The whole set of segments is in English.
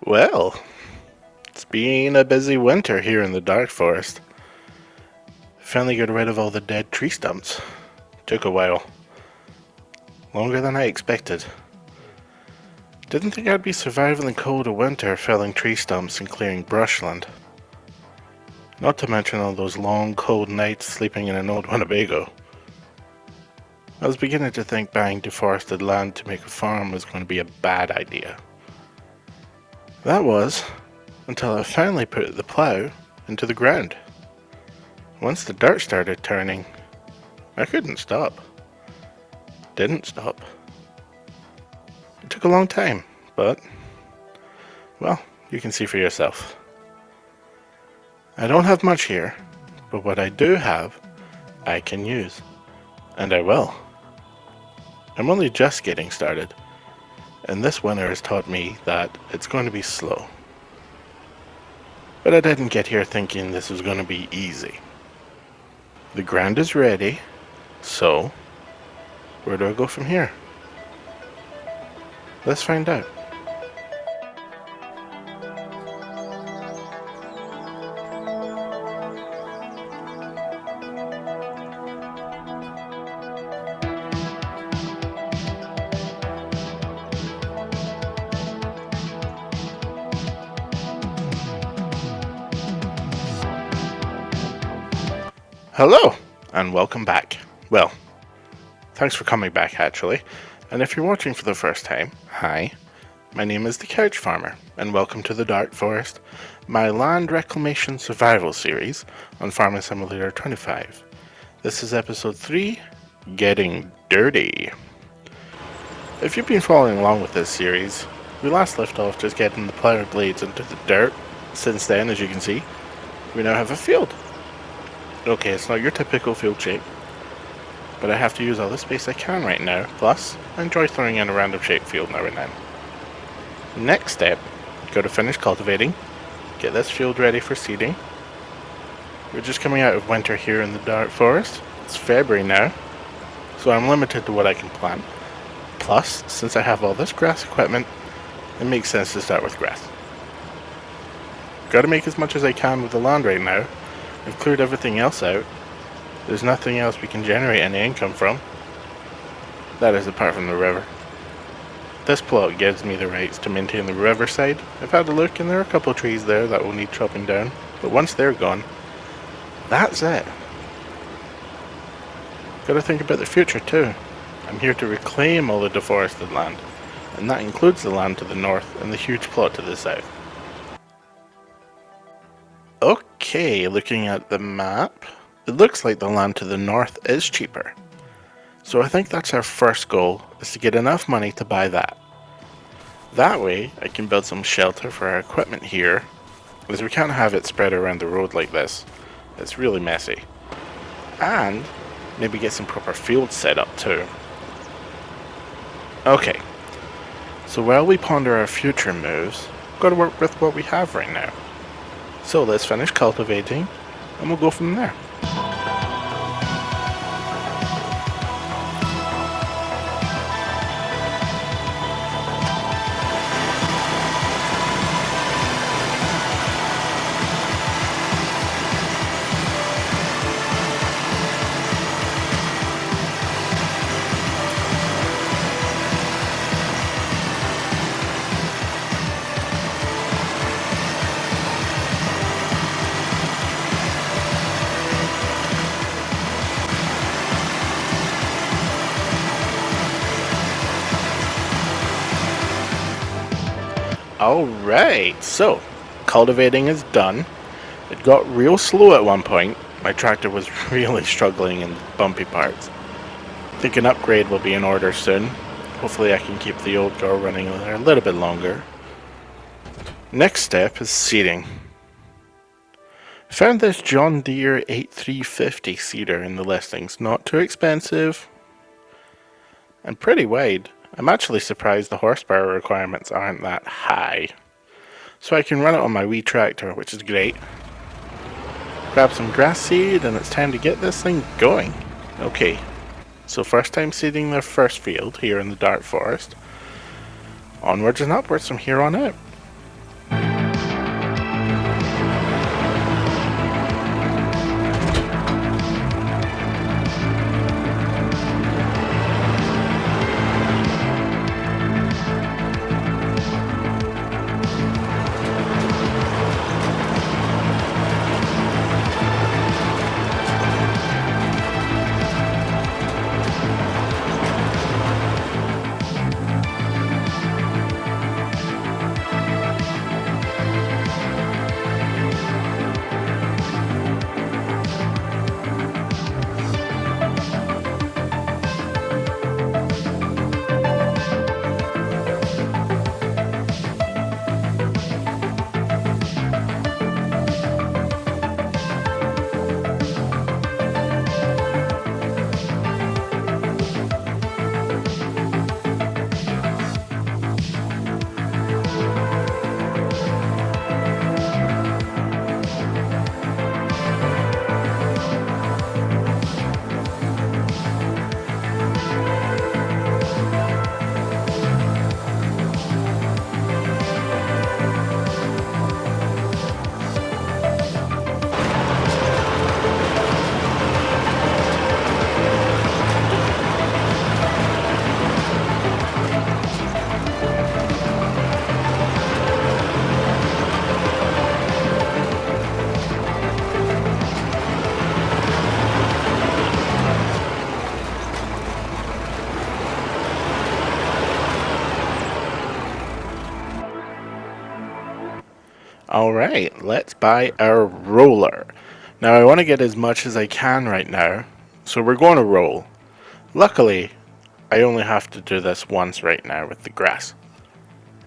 Well, it's been a busy winter here in the dark forest. Finally got rid of all the dead tree stumps. Took a while. Longer than I expected. Didn't think I'd be surviving the cold of winter felling tree stumps and clearing brushland. Not to mention all those long cold nights sleeping in an old Winnebago. I was beginning to think buying deforested land to make a farm was going to be a bad idea. That was until I finally put the plow into the ground. Once the dirt started turning, I couldn't stop. Didn't stop. It took a long time, but, well, you can see for yourself. I don't have much here, but what I do have, I can use. And I will. I'm only just getting started, and this winter has taught me that it's going to be slow. But I didn't get here thinking this was going to be easy. The ground is ready, so where do I go from here? Let's find out. Hello, and welcome back. Well, thanks for coming back actually, and if you're watching for the first time, hi, my name is TheCouchFarmer, and welcome to the Dark Forest, my land reclamation survival series on Farming Simulator 25. This is episode 3, Getting Dirty. If you've been following along with this series, we last left off just getting the plow blades into the dirt. Since then, as you can see, we now have a field. Okay, it's not your typical field shape, but I have to use all the space I can right now, plus I enjoy throwing in a random shaped field now and then. Next step, go to finish cultivating, get this field ready for seeding. We're just coming out of winter here in the dark forest. It's February now, so I'm limited to what I can plant. Plus, since I have all this grass equipment, it makes sense to start with grass. Gotta make as much as I can with the land right now. I've cleared everything else out. There's nothing else we can generate any income from. That is apart from the river. This plot gives me the rights to maintain the riverside. I've had a look and there are a couple of trees there that will need chopping down. But once they're gone, that's it. Gotta think about the future too. I'm here to reclaim all the deforested land. And that includes the land to the north and the huge plot to the south. Okay, looking at the map, it looks like the land to the north is cheaper. So I think that's our first goal, is to get enough money to buy that. That way, I can build some shelter for our equipment here, as we can't have it spread around the road like this. It's really messy. And maybe get some proper fields set up too. Okay, so while we ponder our future moves, we've got to work with what we have right now. So let's finish cultivating, and we'll go from there. Alright, so cultivating is done. It got real slow at one point. My tractor was really struggling in bumpy parts. I think an upgrade will be in order soon. Hopefully I can keep the old girl running a little bit longer. Next step is seeding. Found this John Deere 8350 seeder in the listings. Not too expensive and pretty wide. I'm actually surprised the horsepower requirements aren't that high. So I can run it on my wee tractor, which is great. Grab some grass seed and it's time to get this thing going. Okay, so first time seeding their first field here in the dark forest. Onwards and upwards from here on out. Alright, let's buy a roller. Now I want to get as much as I can right now, so we're going to roll. Luckily, I only have to do this once right now with the grass.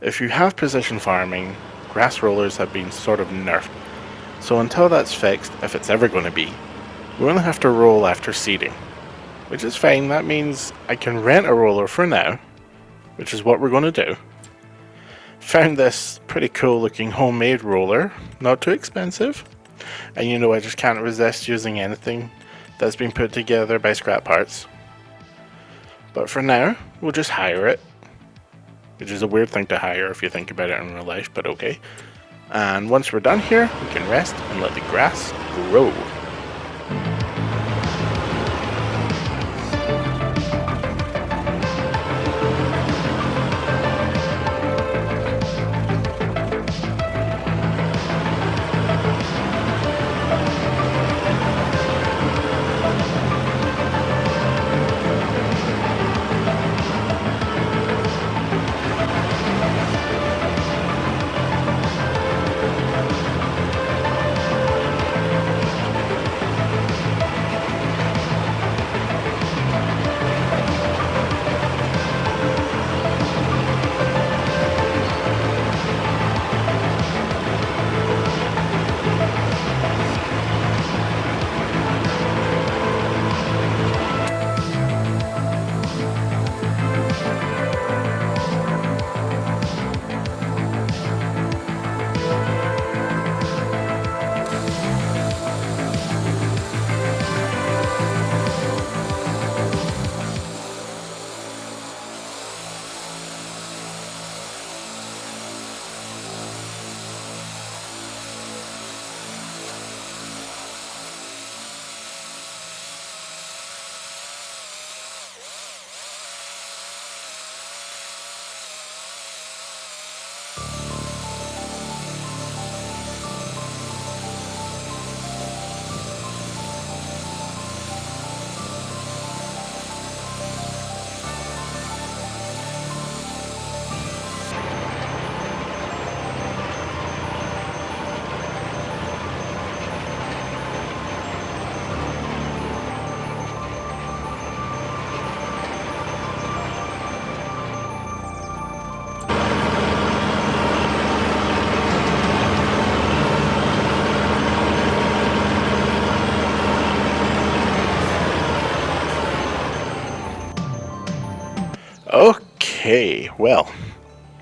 If you have precision farming, grass rollers have been sort of nerfed. So until that's fixed, if it's ever going to be, we only have to roll after seeding. Which is fine, that means I can rent a roller for now, which is what we're going to do. Found this pretty cool looking homemade roller, not too expensive. And you know I just can't resist using anything that's been put together by scrap parts. But for now, we'll just hire it. Which is a weird thing to hire if you think about it in real life, but okay. And once we're done here, we can rest and let the grass grow. Okay, well,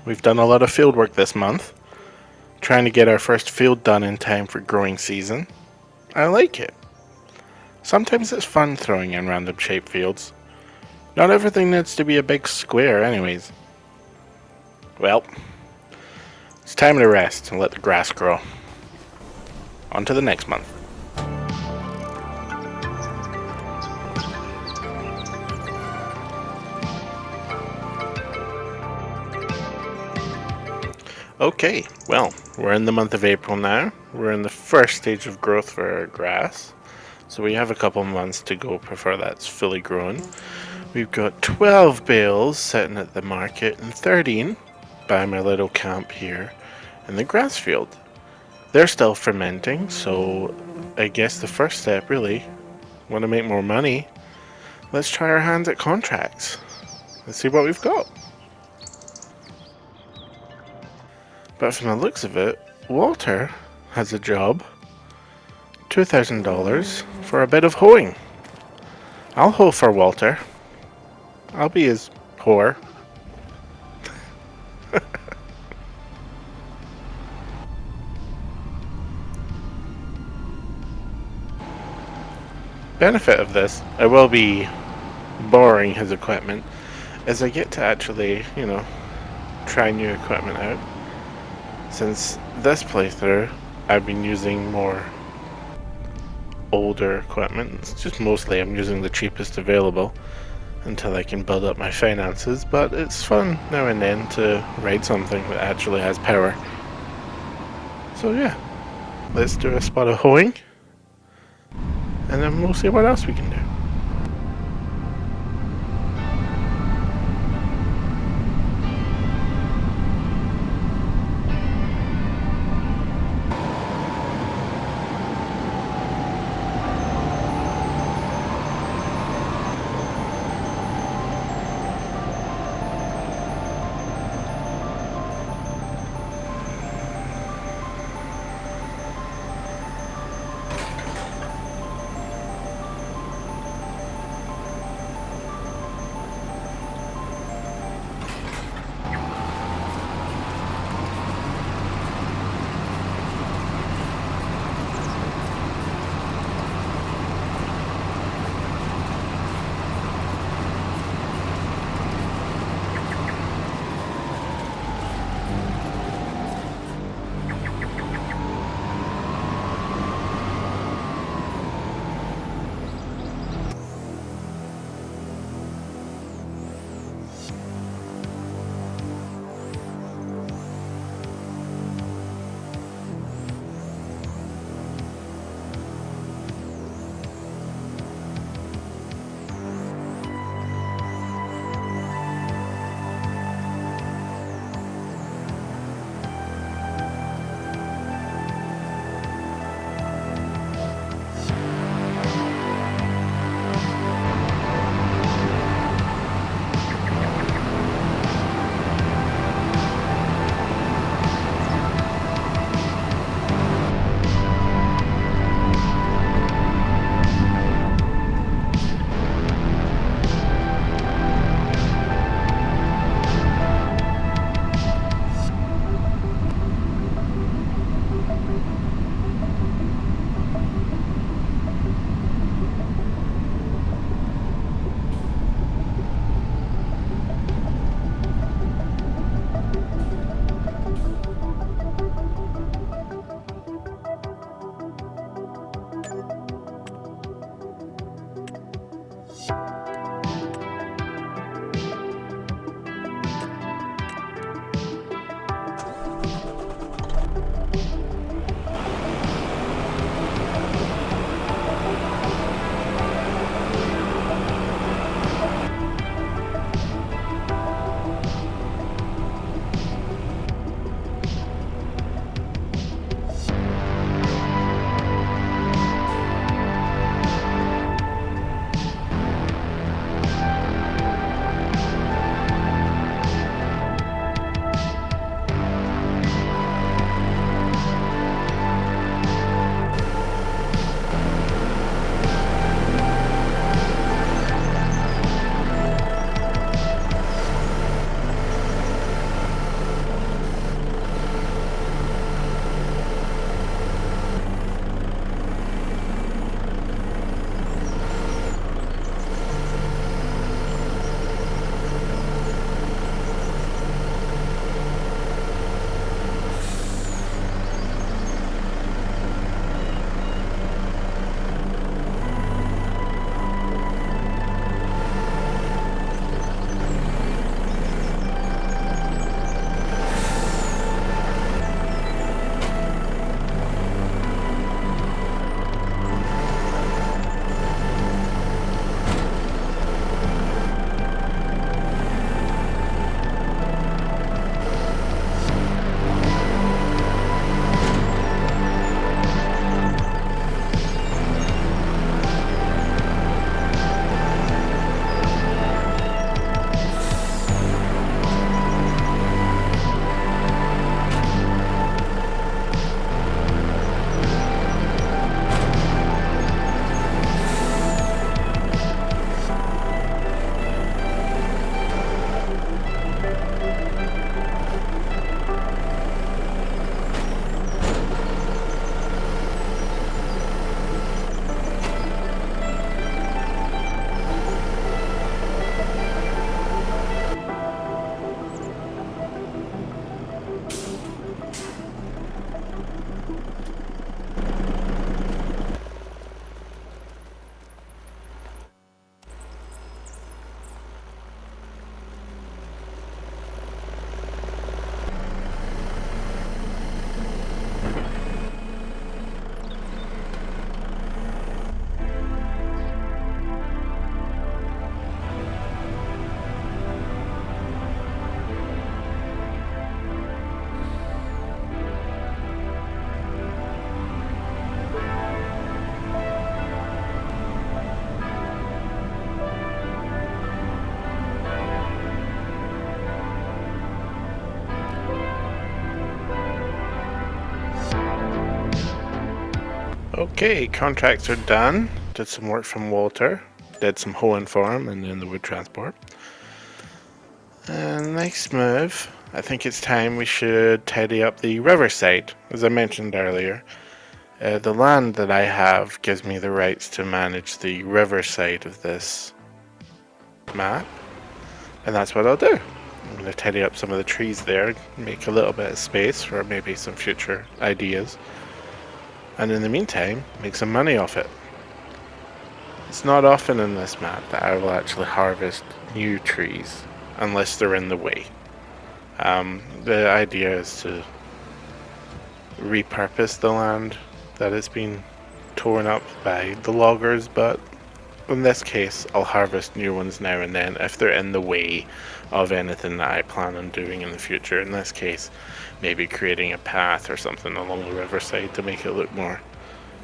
we've done a lot of field work this month, trying to get our first field done in time for growing season. I like it. Sometimes it's fun throwing in random shaped fields. Not everything needs to be a big square anyways. Well, it's time to rest and let the grass grow. On to the next month. Okay, well, we're in the month of April now. We're in the first stage of growth for our grass. So we have a couple months to go before that's fully grown. We've got 12 bales sitting at the market and 13 by my little camp here in the grass field. They're still fermenting, so I guess the first step really, want to make more money, let's try our hands at contracts. Let's see what we've got. But from the looks of it, Walter has a job. $2,000 for a bit of hoeing. I'll hoe for Walter. I'll be his whore. Benefit of this, I will be borrowing his equipment, as I get to actually, try new equipment out. Since this playthrough, I've been using more older equipment. It's just mostly I'm using the cheapest available until I can build up my finances, but it's fun now and then to ride something that actually has power. So yeah, let's do a spot of hoeing, and then we'll see what else we can do. Okay, contracts are done. Did some work from Walter. Did some hoeing for him and then the wood transport. And next move, I think it's time we should tidy up the riverside. As I mentioned earlier, the land that I have gives me the rights to manage the riverside of this map. And that's what I'll do. I'm going to tidy up some of the trees there, make a little bit of space for maybe some future ideas. And in the meantime, make some money off it. It's not often in this map that I will actually harvest new trees, unless they're in the way. The idea is to repurpose the land that has been torn up by the loggers, but in this case, I'll harvest new ones now and then if they're in the way of anything that I plan on doing in the future. In this case, maybe creating a path or something along the riverside to make it look more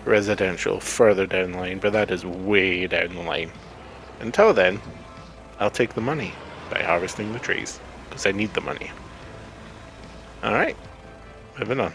residential further down the line, but that is way down the line. Until then, I'll take the money by harvesting the trees, because I need the money. Alright, moving on.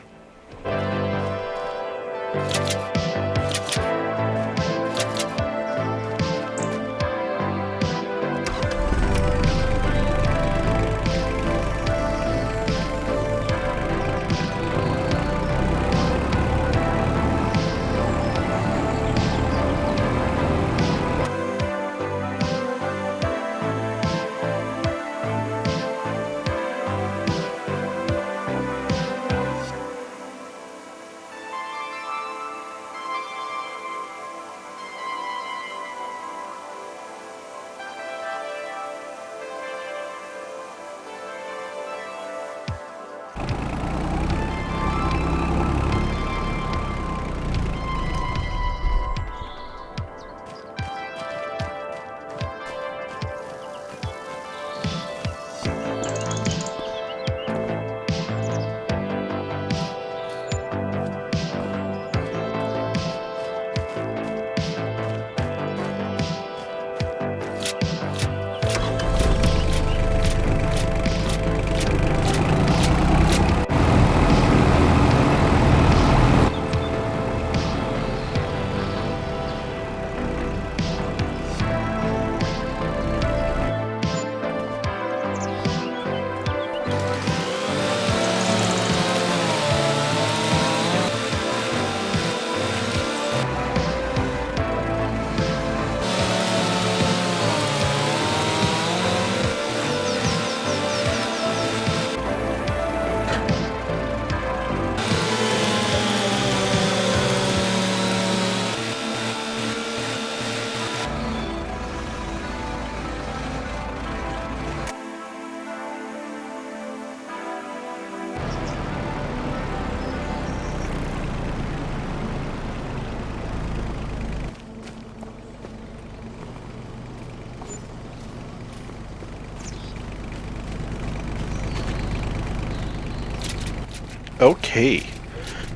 Okay,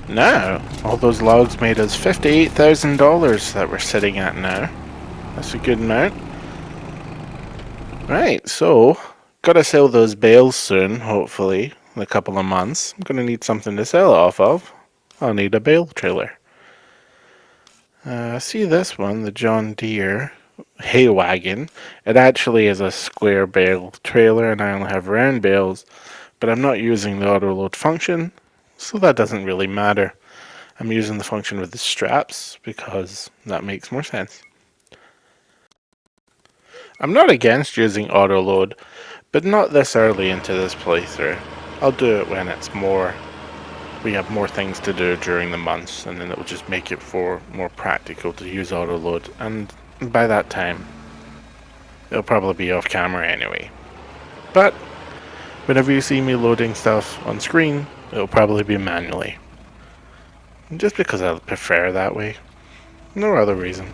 now all those logs made us $58,000 that we're sitting at now. That's a good amount. Right, so gotta sell those bales soon, hopefully, in a couple of months. I'm gonna need something to sell off of. I'll need a bale trailer. See this one, the John Deere hay wagon. It actually is a square bale trailer and I only have round bales, but I'm not using the auto load function, so that doesn't really matter. I'm using the function with the straps because that makes more sense. I'm not against using auto load, but not this early into this playthrough. I'll do it when it's more, we have more things to do during the months, and then it will just make it more practical to use auto load, and by that time it'll probably be off camera anyway. But whenever you see me loading stuff on screen, it'll probably be manually. Just because I prefer that way. No other reason.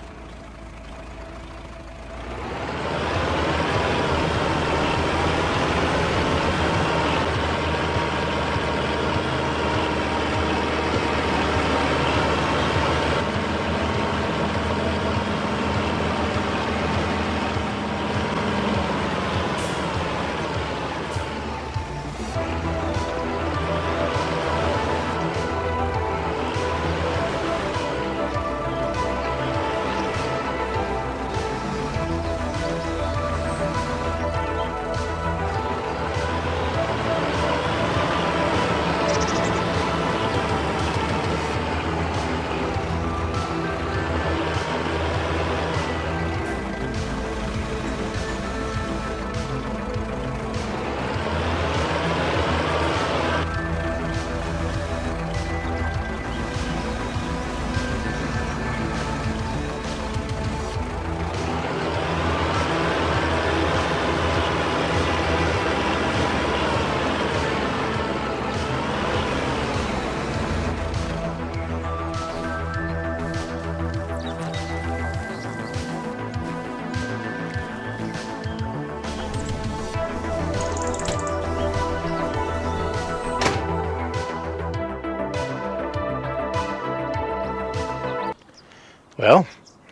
Well,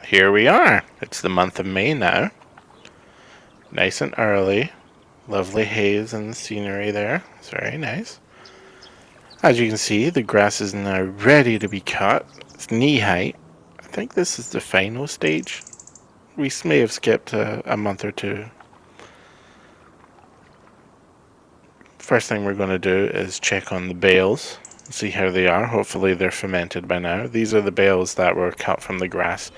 here we are. It's the month of May now. Nice and early. Lovely haze and the scenery there. It's very nice. As you can see, the grass is now ready to be cut. It's knee height. I think this is the final stage. We may have skipped a month or two. First thing we're going to do is check on the bales, see how they are. Hopefully they're fermented by now. These are the bales that were cut from the grass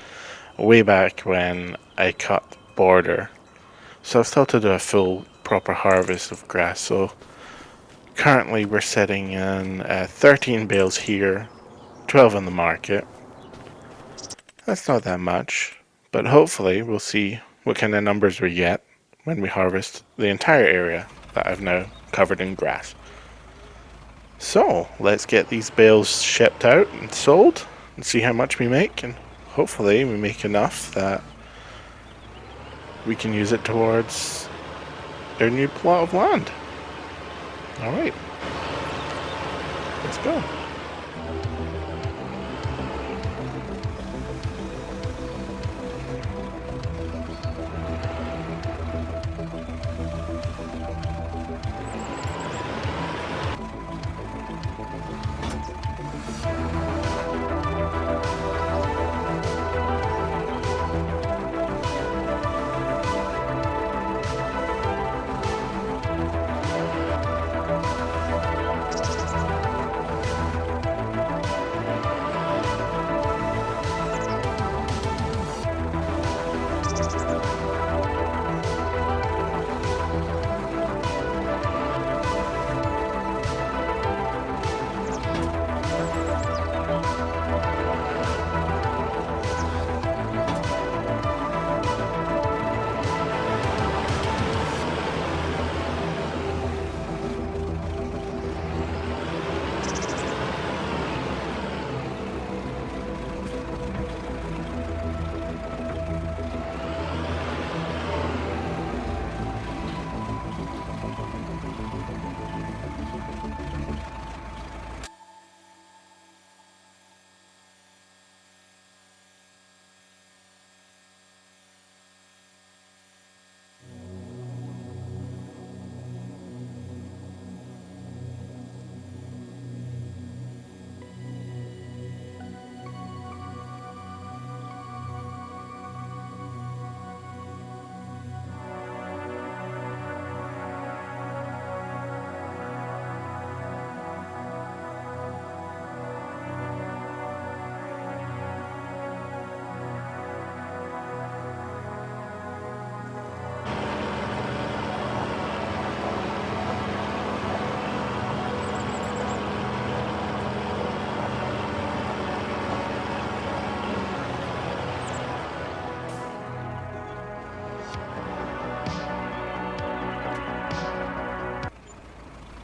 way back when I cut the border. So I've still to do a full proper harvest of grass. So currently we're sitting in 13 bales here, 12 in the market. That's not that much, but hopefully we'll see what kind of numbers we get when we harvest the entire area that I've now covered in grass. So let's get these bales shipped out and sold and see how much we make, and hopefully we make enough that we can use it towards our new plot of land. Alright, let's go.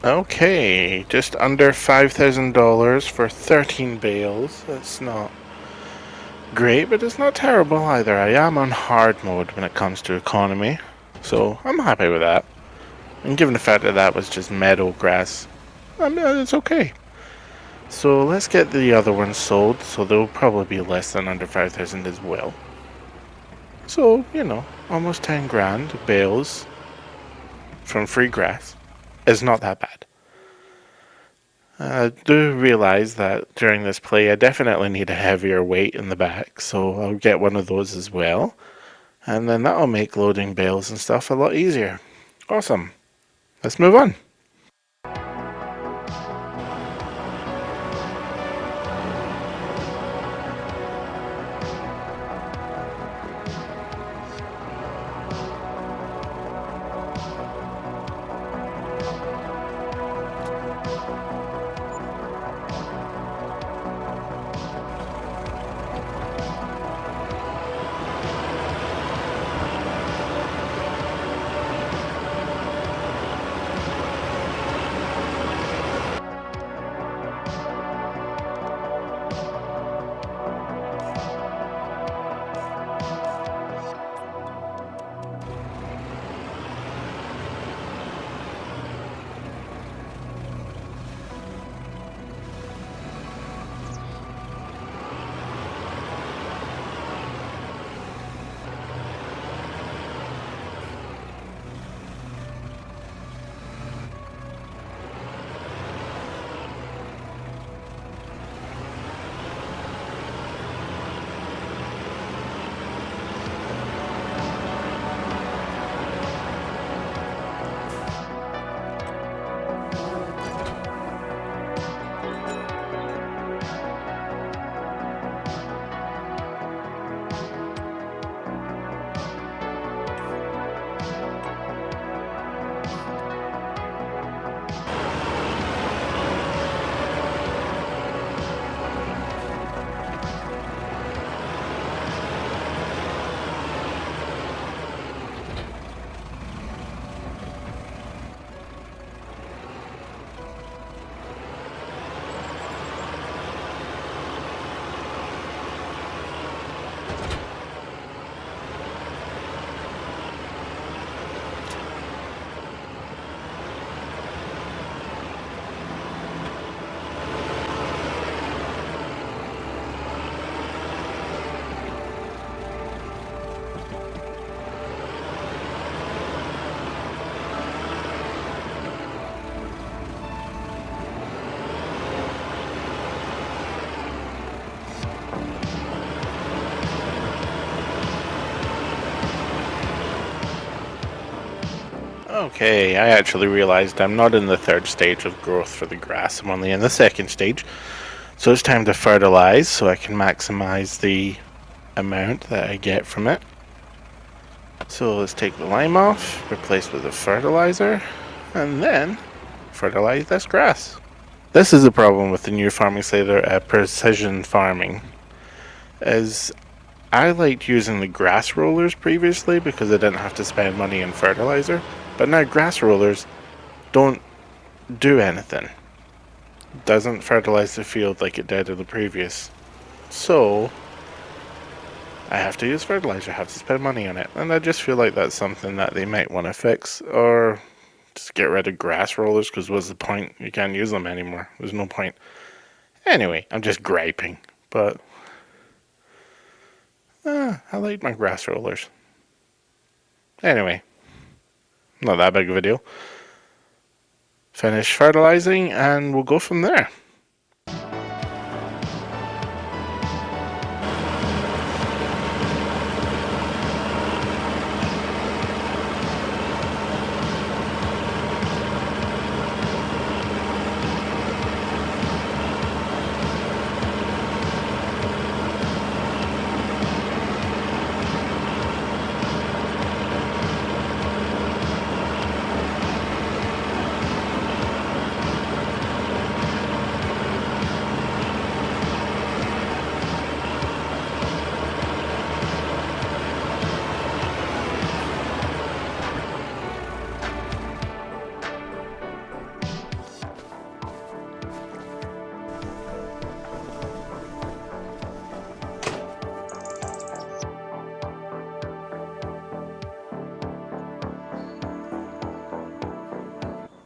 Okay, just under $5,000 for 13 bales. That's not great, but it's not terrible either. I am on hard mode when it comes to economy, so I'm happy with that. And given the fact that that was just meadow grass, it's okay. So let's get the other ones sold, so they'll probably be less than under 5,000 as well. So, you know, almost 10 grand bales from free grass is not that bad. I do realize that during this play I definitely need a heavier weight in the back, so I'll get one of those as well. And then that'll make loading bales and stuff a lot easier. Awesome. Let's move on. Okay, I actually realized I'm not in the third stage of growth for the grass. I'm only in the second stage. So it's time to fertilize so I can maximize the amount that I get from it. So let's take the lime off, replace with a fertilizer, and then fertilize this grass. This is the problem with the new farming precision farming, is I liked using the grass rollers previously because I didn't have to spend money in fertilizer, but now grass rollers don't do anything. Doesn't fertilize the field like it did in the previous. So I have to use fertilizer, I have to spend money on it, and I just feel like that's something that they might want to fix, or just get rid of grass rollers, because what's the point? You can't use them anymore. There's no point. Anyway, I'm just griping, but I like my grass rollers. Anyway, not that big of a deal. Finish fertilizing and we'll go from there.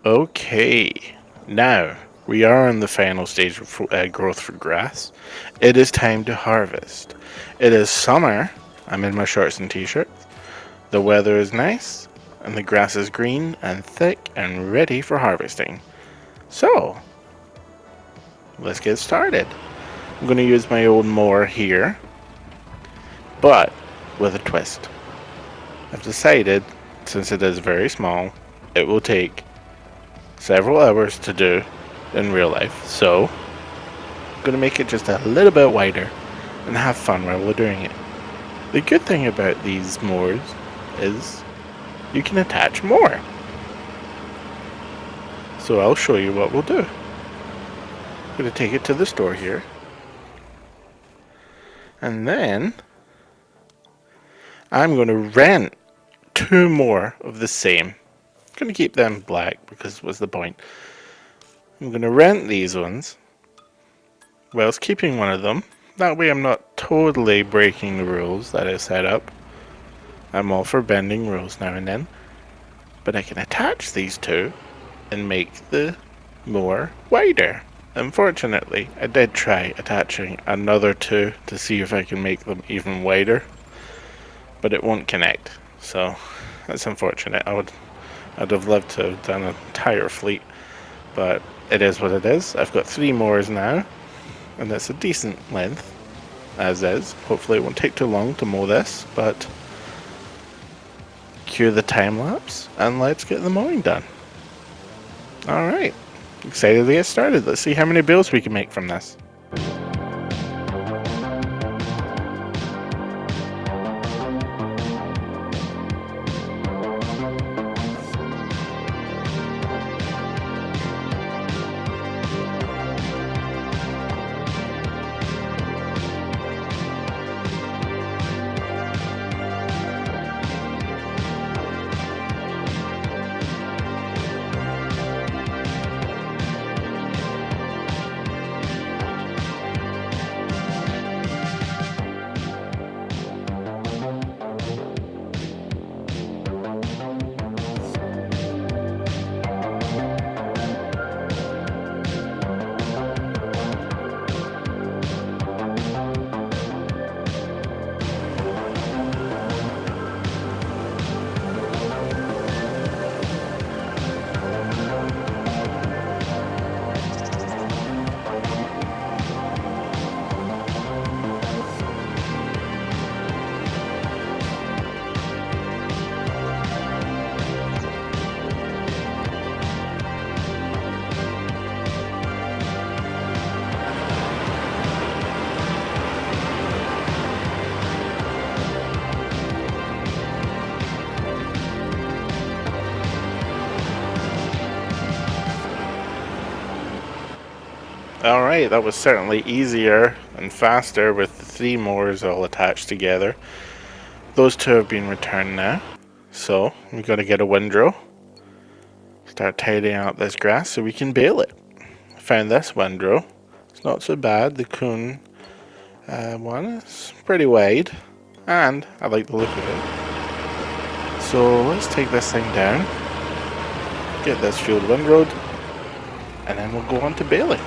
Okay, now we are in the final stage of growth for grass. It is time to harvest. It is summer. I'm in my shorts and t-shirts. The weather is nice, and the grass is green and thick and ready for harvesting. So, let's get started. I'm going to use my old mower here, but with a twist. I've decided, since it is very small, it will take several hours to do in real life, so I'm going to make it just a little bit wider and have fun while we're doing it. The good thing about these mowers is you can attach more. So I'll show you what we'll do. I'm going to take it to the store here, and then I'm going to rent 2 more of the same. I'm going to keep them black because what's the point? I'm going to rent these ones whilst keeping one of them. That way I'm not totally breaking the rules that I set up. I'm all for bending rules now and then. But I can attach these 2 and make the mower wider. Unfortunately, I did try attaching another 2 to see if I can make them even wider, but it won't connect. So that's unfortunate. I'd have loved to have done an entire fleet, but it is what it is. I've got 3 mowers now, and it's a decent length, as is. Hopefully it won't take too long to mow this, but cue the time lapse, and let's get the mowing done. Alright, excited to get started. Let's see how many bales we can make from this. Alright, that was certainly easier and faster with the 3 mowers all attached together. Those 2 have been returned now. So, we've got to get a windrow. Start tidying out this grass so we can bale it. I found this windrow. It's not so bad. The Kuhn one is pretty wide. And I like the look of it. So, let's take this thing down. Get this field windrowed. And then we'll go on to baling.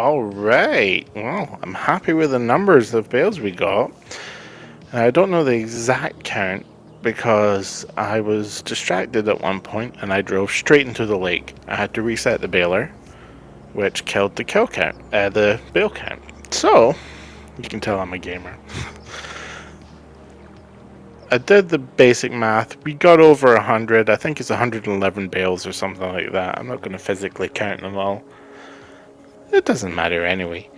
Alright, well, I'm happy with the numbers of bales we got. I don't know the exact count because I was distracted at one point and I drove straight into the lake. I had to reset the baler, which killed the the bale count. So, you can tell I'm a gamer. I did the basic math. We got over 100. I think it's 111 bales or something like that. I'm not going to physically count them all. It doesn't matter anyway.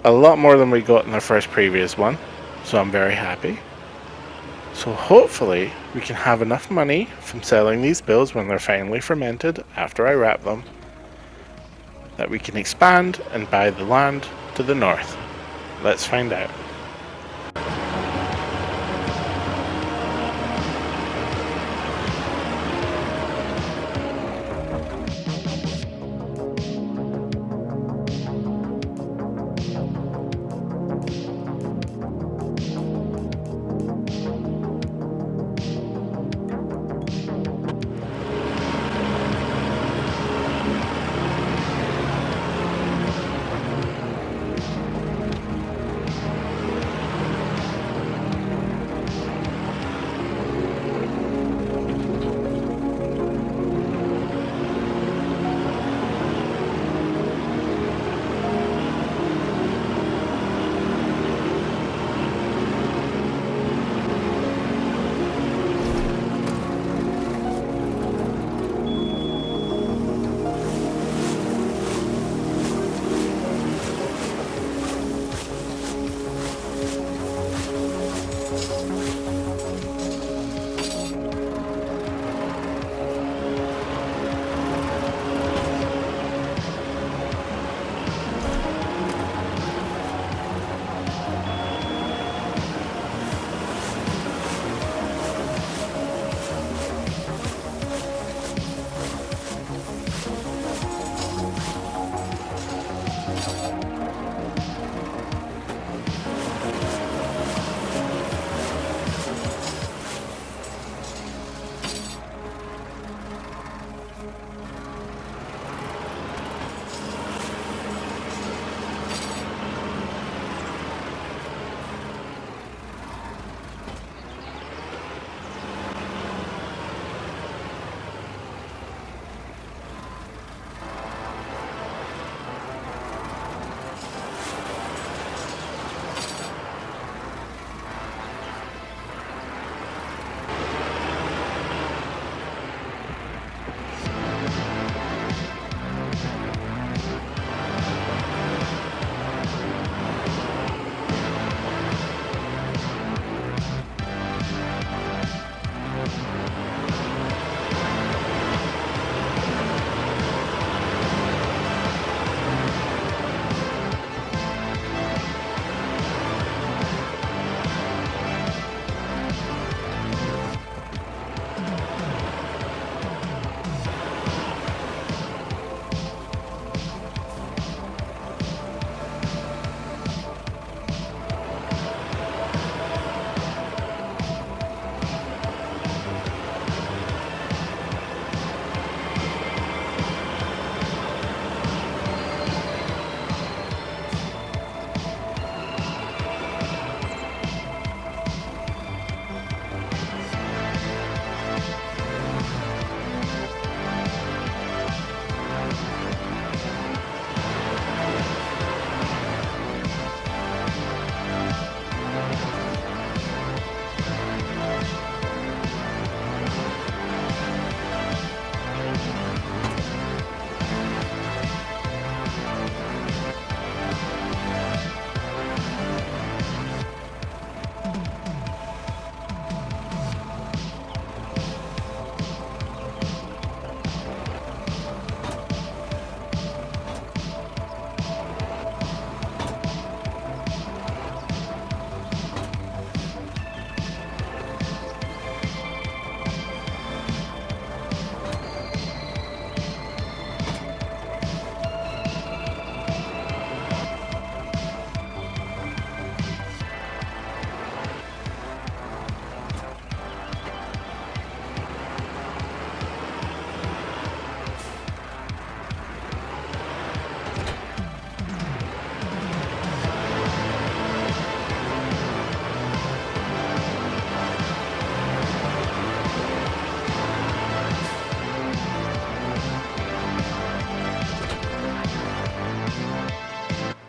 A lot more than we got in the previous one, so I'm very happy. So hopefully we can have enough money from selling these bales when they're finally fermented after I wrap them, that we can expand and buy the land to the north. Let's find out.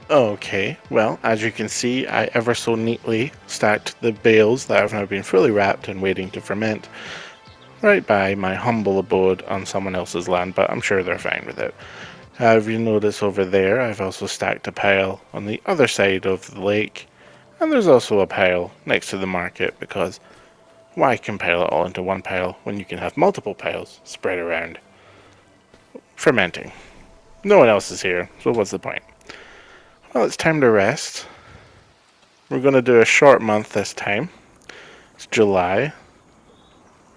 Okay, well, as you can see, I ever so neatly stacked the bales that have now been fully wrapped and waiting to ferment right by my humble abode on someone else's land, but I'm sure they're fine with it. If you notice over there, I've also stacked a pile on the other side of the lake, and there's also a pile next to the market because why compile it all into one pile when you can have multiple piles spread around fermenting? No one else is here, so what's the point? Well, it's time to rest. We're going to do a short month this time. It's July,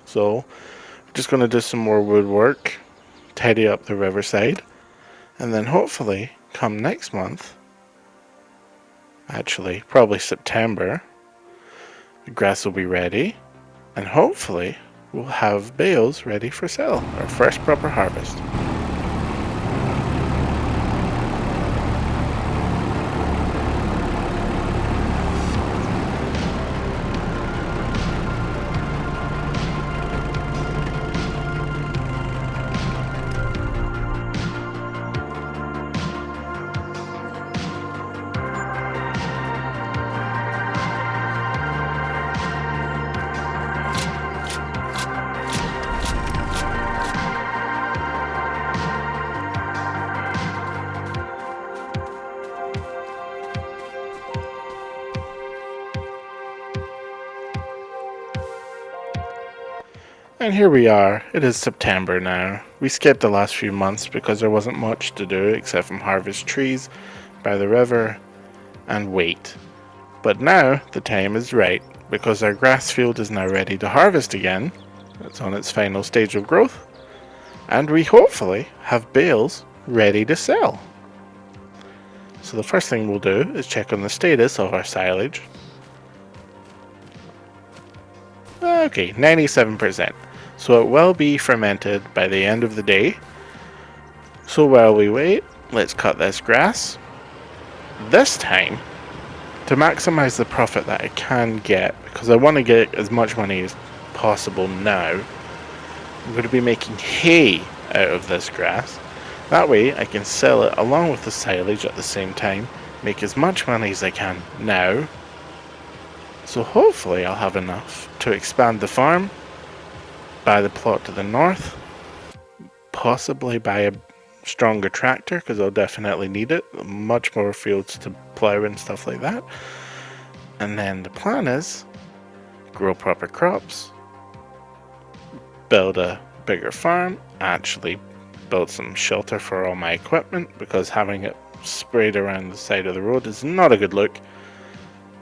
so we're just going to do some more woodwork, tidy up the riverside, and then hopefully come next month, actually probably September, the grass will be ready, and hopefully we'll have bales ready for sale, our first proper harvest. And here we are, it is September now. We skipped the last few months because there wasn't much to do except from harvest trees by the river and wait. But now the time is right because our grass field is now ready to harvest again. It's on its final stage of growth. And we hopefully have bales ready to sell. So the first thing we'll do is check on the status of our silage. Okay, 97%. So it will be fermented by the end of the day. So while we wait, let's cut this grass. This time, to maximize the profit that I can get, because I want to get as much money as possible now, I'm going to be making hay out of this grass. That way I can sell it along with the silage at the same time, make as much money as I can now. So hopefully I'll have enough to expand the farm, buy the plot to the north, possibly buy a stronger tractor because I'll definitely need it, much more fields to plow and stuff like that. And then the plan is grow proper crops, build a bigger farm, actually build some shelter for all my equipment because having it sprayed around the side of the road is not a good look,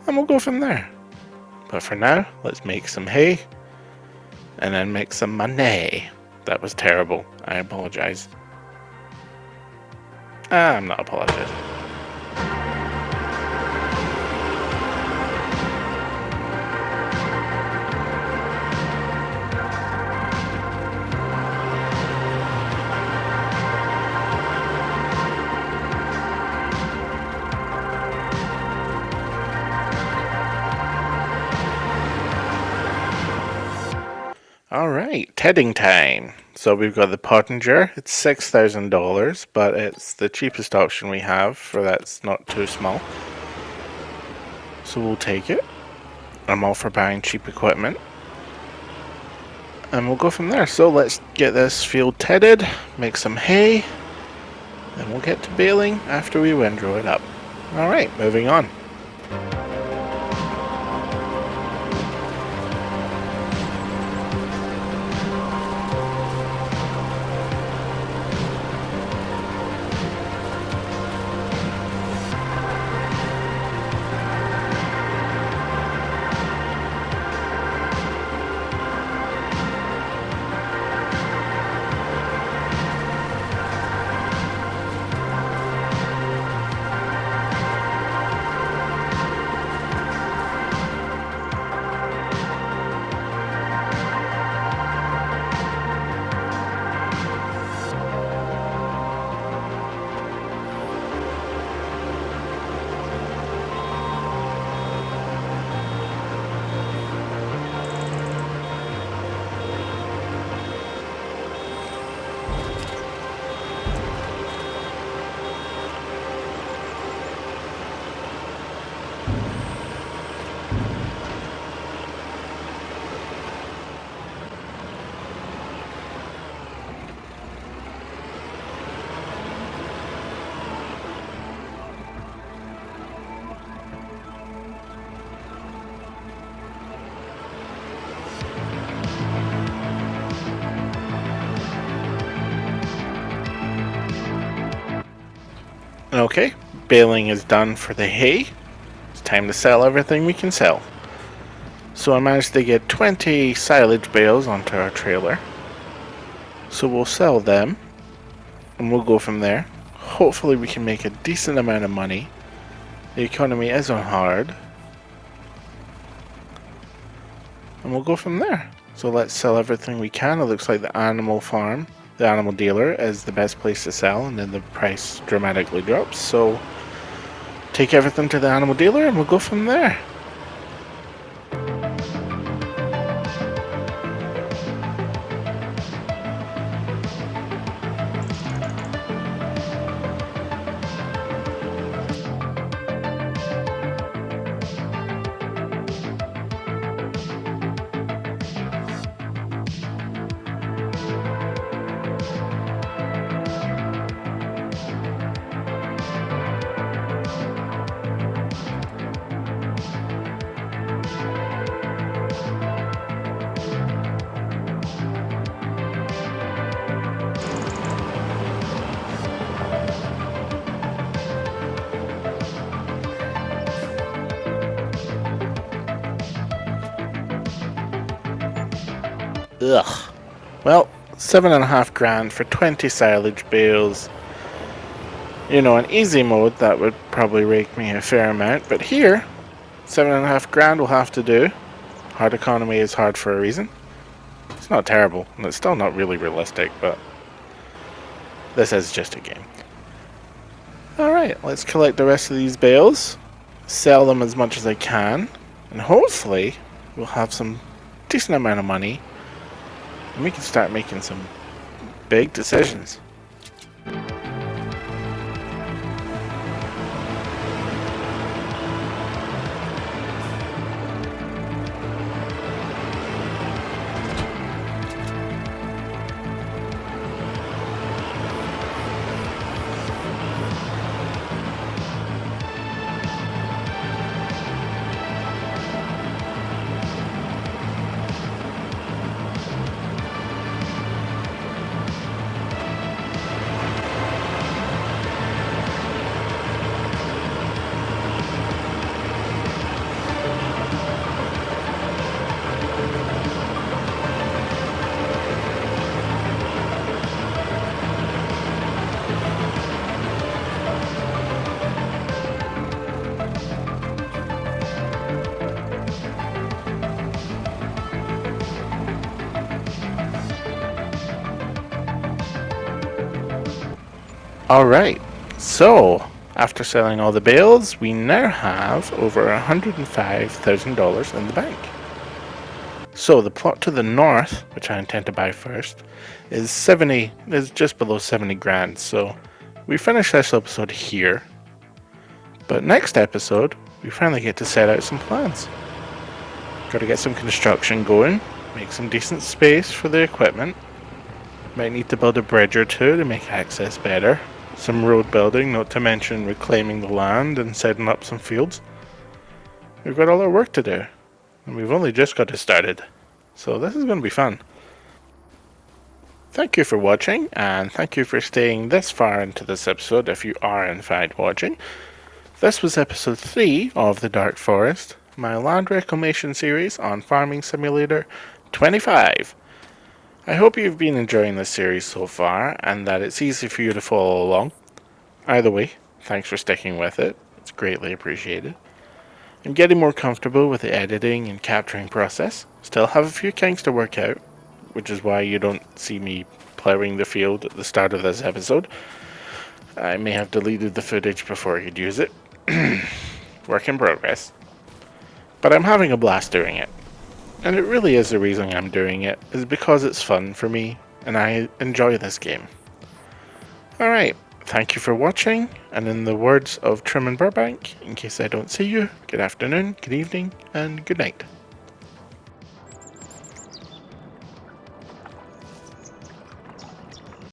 and we'll go from there. But for now, let's make some hay and then make some money. That was terrible. I apologize. I'm not apologizing. Alright, tedding time. So we've got the Pottinger. It's $6,000, but it's the cheapest option we have for that's not too small. So we'll take it. I'm all for buying cheap equipment. And we'll go from there. So let's get this field tedded, make some hay, and we'll get to baling after we windrow it up. Alright, moving on. Okay, baling is done for the hay. It's time to sell everything we can sell. So I managed to get 20 silage bales onto our trailer. So we'll sell them, and we'll go from there. Hopefully we can make a decent amount of money. The economy is on hard. And we'll go from there. So let's sell everything we can. It looks like the animal farm, the animal dealer, is the best place to sell, and then the price dramatically drops. So take everything to the animal dealer and we'll go from there. Ugh. Well, 7.5 grand for 20 silage bales. You know, in easy mode that would probably rake me a fair amount, but here, 7.5 grand will have to do. Hard economy is hard for a reason. It's not terrible, and it's still not really realistic, but this is just a game. Alright, let's collect the rest of these bales, sell them as much as I can, and hopefully we'll have some decent amount of money, and we can start making some big decisions. Alright, so after selling all the bales, we now have over $105,000 in the bank. So the plot to the north, which I intend to buy first, is just below 70 grand. So we finish this episode here, but next episode we finally get to set out some plans. Got to get some construction going, make some decent space for the equipment. Might need to build a bridge or two to make access better. Some road building, not to mention reclaiming the land and setting up some fields. We've got all our work to do, and we've only just got it started. So this is going to be fun. Thank you for watching, and thank you for staying this far into this episode if you are in fact watching. This was episode 3 of The Dark Forest, my land reclamation series on Farming Simulator 25. I hope you've been enjoying this series so far, and that it's easy for you to follow along. Either way, thanks for sticking with it. It's greatly appreciated. I'm getting more comfortable with the editing and capturing process. Still have a few kinks to work out, which is why you don't see me plowing the field at the start of this episode. I may have deleted the footage before I could use it. Work in progress. But I'm having a blast doing it. And it really is the reason I'm doing it, is because it's fun for me, and I enjoy this game. Alright, thank you for watching, and in the words of Trim and Burbank, in case I don't see you, good afternoon, good evening, and good night.